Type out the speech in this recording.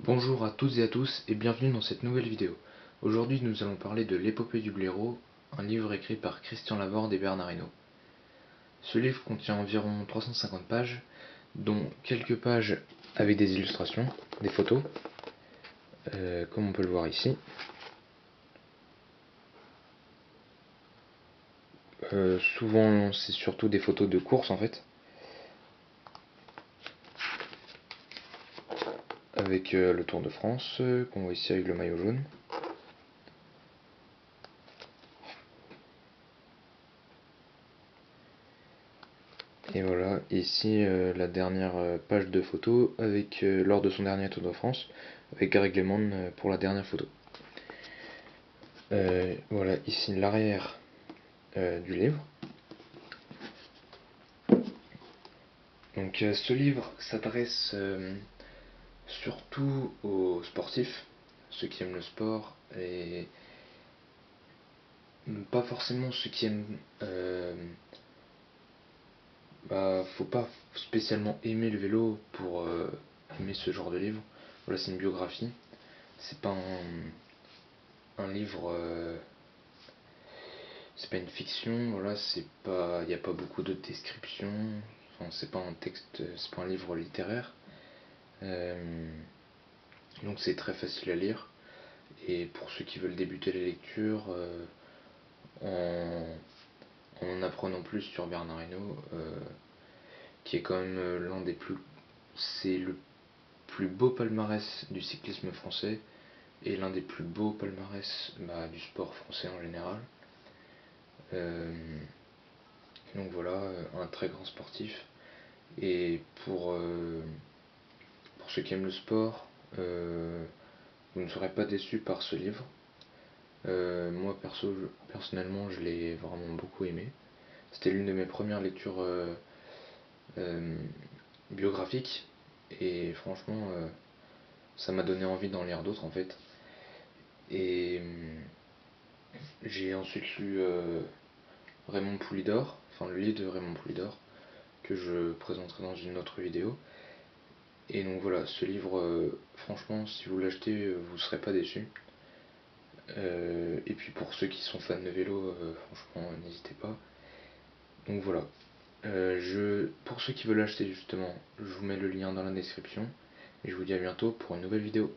Bonjour à toutes et à tous et bienvenue dans cette nouvelle vidéo. Aujourd'hui nous allons parler de L'épopée du blaireau, un livre écrit par Christian Laborde et Bernard Hinault. Ce livre contient environ 350 pages, dont quelques pages avec des illustrations, des photos, comme on peut le voir ici. Souvent c'est surtout des photos de course en fait, avec le Tour de France, qu'on voit ici avec le maillot jaune. Et voilà, ici la dernière page de photo avec lors de son dernier Tour de France, avec Greg LeMond pour la dernière photo. Voilà ici l'arrière du livre. Donc ce livre s'adresse surtout aux sportifs, ceux qui aiment le sport, et pas forcément ceux qui aiment... faut pas spécialement aimer le vélo pour aimer ce genre de livre. Voilà, c'est une biographie. C'est pas un livre... c'est pas une fiction, voilà, il n'y a pas beaucoup de descriptions, enfin, c'est pas un texte, c'est pas un livre littéraire. Donc c'est très facile à lire. Et pour ceux qui veulent débuter la lecture, en apprenant plus sur Bernard Hinault, qui est quand même l'un des plus... C'est le plus beau palmarès du cyclisme français et l'un des plus beaux palmarès du sport français en général. Donc voilà, un très grand sportif. Et pour ceux qui aiment le sport, vous ne serez pas déçus par ce livre. Moi personnellement je l'ai vraiment beaucoup aimé. C'était l'une de mes premières lectures euh, biographiques et franchement ça m'a donné envie d'en lire d'autres en fait. Et j'ai ensuite lu Raymond Poulidor, enfin le livre de Raymond Poulidor que je présenterai dans une autre vidéo. Et donc voilà, ce livre, franchement, si vous l'achetez, vous ne serez pas déçus. Et puis pour ceux qui sont fans de vélo, franchement, n'hésitez pas. Donc voilà. Pour ceux qui veulent l'acheter justement, je vous mets le lien dans la description. Et je vous dis à bientôt pour une nouvelle vidéo.